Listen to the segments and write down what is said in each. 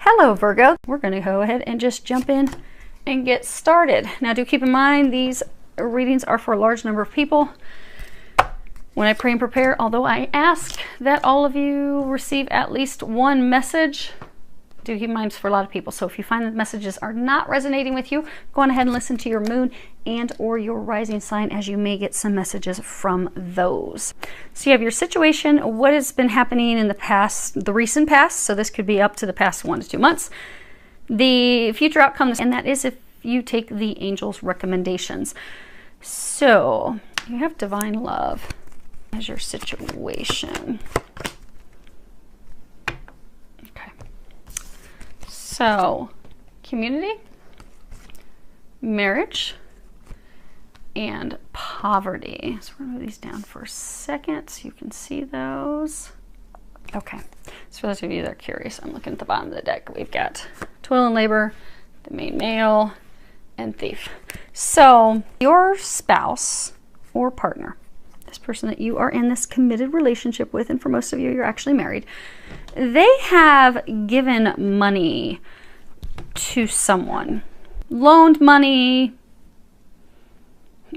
Hello Virgo. We're going to go ahead and just jump in and get started. Now do keep in mind these readings are for a large number of people. When I pray and prepare, although I ask that all of you receive at least one message, do keep in mind it's for a lot of people. So if you find that messages are not resonating with you, go on ahead and listen to your moon and or your rising sign, as you may get some messages from those. So you have your situation, what has been happening in the past, the recent past. So this could be up to the past 1 to 2 months. The future outcomes, and that is if you take the angel's recommendations. So you have divine love as your situation. Okay. So community, marriage, and poverty. So we're going to move these down for a second so you can see those. Okay. So for those of you that are curious, I'm looking at the bottom of the deck. We've got toil and labor, the main male, and thief. So your spouse or partner, this person that you are in this committed relationship with, and for most of you, you're actually married, they have given money to someone, loaned money,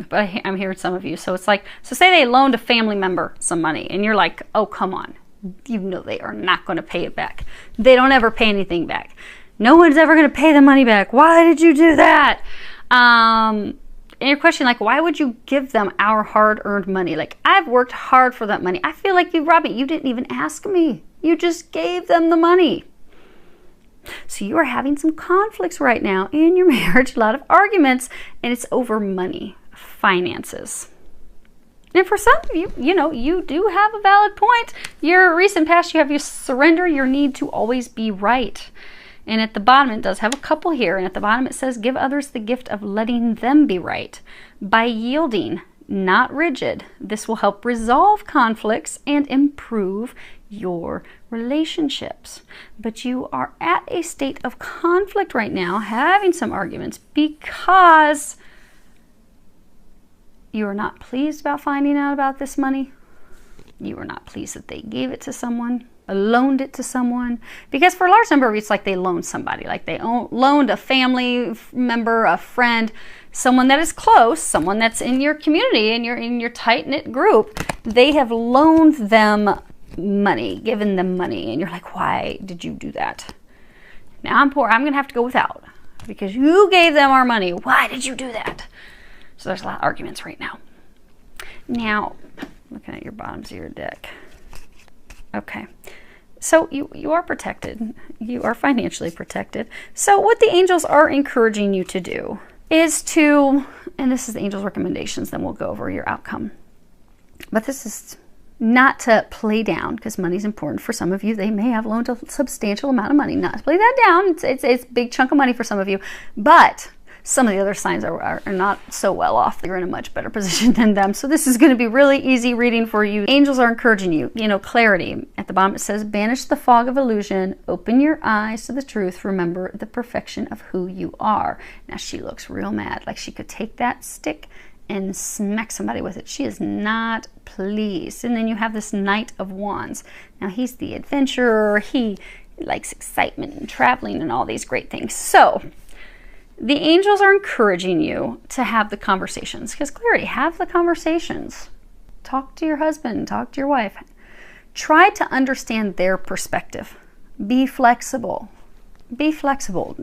but I'm hearing some of you. So it's like, so say they loaned a family member some money and you're like, oh, come on. You know they are not going to pay it back. They don't ever pay anything back. No one's ever going to pay the money back. Why did you do that? And your question, like, why would you give them our hard-earned money? Like, I've worked hard for that money. I feel like you robbed me. You didn't even ask me. You just gave them the money. So you are having some conflicts right now in your marriage, a lot of arguments, and it's over money, finances. And for some of you, you know, you do have a valid point. Your recent past, you have your surrender, your need to always be right. And at the bottom, it does have a couple here. And at the bottom, it says, give others the gift of letting them be right. By yielding, not rigid, this will help resolve conflicts and improve your relationships. But you are at a state of conflict right now, having some arguments because you are not pleased about finding out about this money. You are not pleased that they gave it to someone, loaned it to someone. Because for a large number of you, it's like they loaned somebody. Like they loaned a family member, a friend, someone that is close, someone that's in your community, in your tight-knit group. They have loaned them money, given them money. And you're like, why did you do that? Now I'm poor. I'm going to have to go without because you gave them our money. Why did you do that? So there's a lot of arguments right now. Now, looking at your bottoms of your deck. Okay. So you are protected. You are financially protected. So what the angels are encouraging you to do is to, and this is the angels' recommendations, then we'll go over your outcome. But this is not to play down, because money's important for some of you. They may have loaned a substantial amount of money. Not to play that down. It's a big chunk of money for some of you. But some of the other signs are not so well off. You're in a much better position than them. So this is going to be really easy reading for you. Angels are encouraging you, clarity. At the bottom it says, banish the fog of illusion, open your eyes to the truth, remember the perfection of who you are. Now she looks real mad, like she could take that stick and smack somebody with it. She is not pleased. And then you have this Knight of Wands. Now he's the adventurer. He likes excitement and traveling and all these great things. So the angels are encouraging you to have the conversations, because clarity, have the conversations. Talk to your husband, talk to your wife. Try to understand their perspective. Be flexible. Be flexible.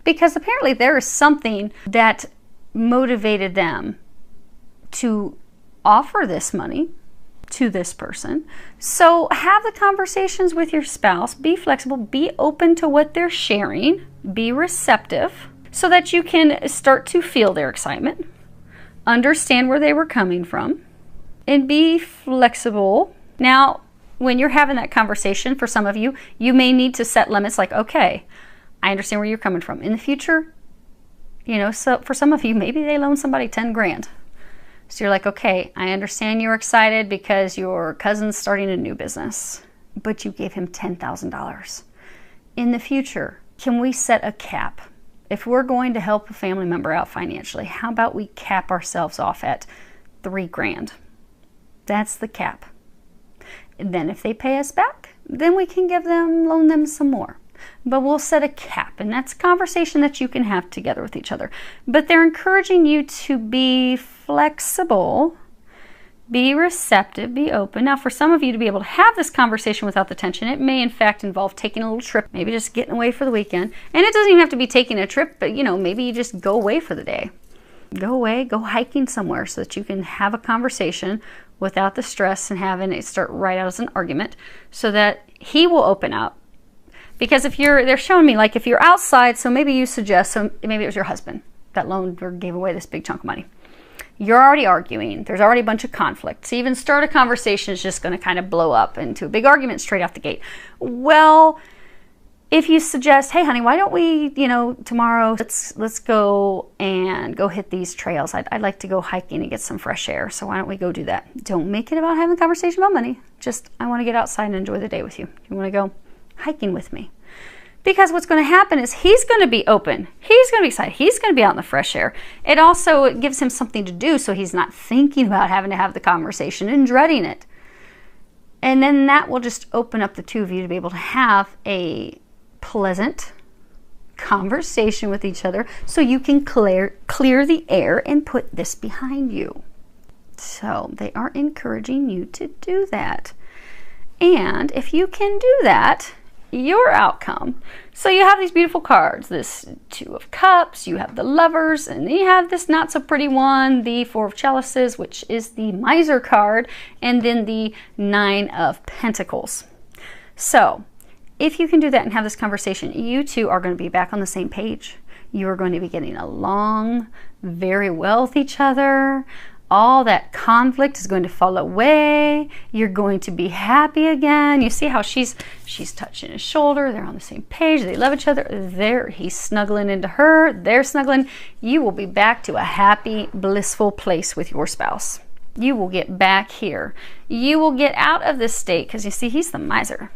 Because apparently there is something that motivated them to offer this money to this person. So have the conversations with your spouse. Be flexible. Be open to what they're sharing. Be receptive so that you can start to feel their excitement, understand where they were coming from, and be flexible. Now, when you're having that conversation, for some of you, you may need to set limits like, okay, I understand where you're coming from. In the future, so for some of you, maybe they loan somebody 10 grand. So you're like, okay, I understand you're excited because your cousin's starting a new business, but you gave him $10,000. In the future, can we set a cap? If we're going to help a family member out financially, how about we cap ourselves off at 3 grand? That's the cap. And then if they pay us back, then we can loan them some more. but we'll set a cap, and that's a conversation that you can have together with each other. But they're encouraging you to be flexible, be receptive, be open. Now, for some of you to be able to have this conversation without the tension, it may in fact involve taking a little trip, maybe just getting away for the weekend. And it doesn't even have to be taking a trip, but maybe you just go away for the day. Go away, go hiking somewhere so that you can have a conversation without the stress and having it start right out as an argument, so that he will open up. Because they're showing me, like, if you're outside, so maybe you suggest, so maybe it was your husband that loaned or gave away this big chunk of money. You're already arguing. There's already a bunch of conflict. To even start a conversation is just going to kind of blow up into a big argument straight off the gate. Well, if you suggest, hey, honey, why don't we, tomorrow, let's go and go hit these trails. I'd like to go hiking and get some fresh air. So why don't we go do that? Don't make it about having a conversation about money. Just, I want to get outside and enjoy the day with you. You want to go hiking with me? Because what's going to happen is he's going to be open. He's going to be excited. He's going to be out in the fresh air. It also gives him something to do, so he's not thinking about having to have the conversation and dreading it. And then that will just open up the two of you to be able to have a pleasant conversation with each other, so you can clear the air and put this behind you. So they are encouraging you to do that. And if you can do that, your outcome. So you have these beautiful cards, this Two of Cups, you have the Lovers, and then you have this not so pretty one, the Four of Chalices, which is the Miser card, and then the Nine of Pentacles. So if you can do that and have this conversation, you two are going to be back on the same page. You are going to be getting along very well with each other. All that conflict is going to fall away. You're going to be happy again. You see how she's touching his shoulder. They're on the same page. They love each other. There, he's snuggling into her. They're snuggling. You will be back to a happy, blissful place with your spouse. You will get back here. You will get out of this state, because you see, he's the miser.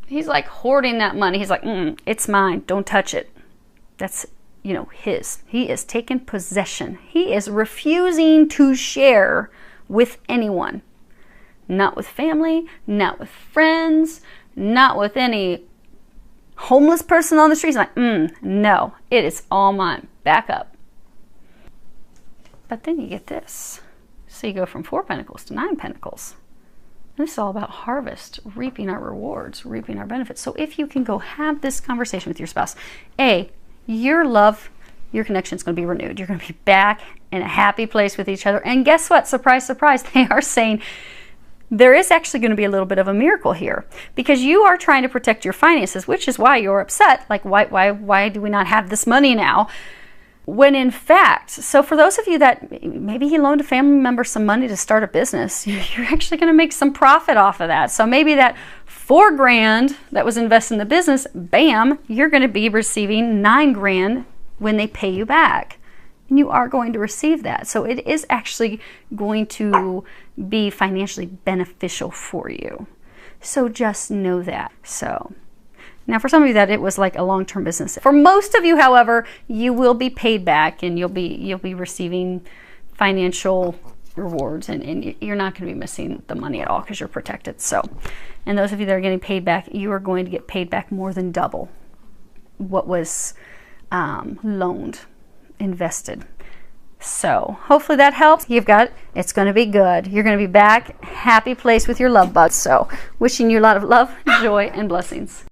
He's like hoarding that money. He's like, it's mine. Don't touch it. That's his. He is taking possession. He is refusing to share with anyone. Not with family, not with friends, not with any homeless person on the street. He's like, no, it is all mine. Back up. But then you get this. So you go from 4 Pentacles to 9 Pentacles. And this is all about harvest, reaping our rewards, reaping our benefits. So if you can go have this conversation with your spouse, your love, your connection is going to be renewed. You're going to be back in a happy place with each other. And guess what? Surprise, surprise. They are saying there is actually going to be a little bit of a miracle here, because you are trying to protect your finances, which is why you're upset. Like, why do we not have this money now? When in fact, so for those of you that maybe he loaned a family member some money to start a business, you're actually going to make some profit off of that. So maybe that $4,000 that was invested in the business, bam, you're going to be receiving $9,000 when they pay you back. And you are going to receive that. So it is actually going to be financially beneficial for you. So just know that. So now for some of you that it was like a long-term business. For most of you, however, you will be paid back, and you'll be receiving financial rewards, and you're not going to be missing the money at all, because you're protected. So, and those of you that are getting paid back, you are going to get paid back more than double what was loaned, invested. So hopefully that helps. It's going to be good. You're going to be back, happy place with your love bug. So wishing you a lot of love, joy, and blessings.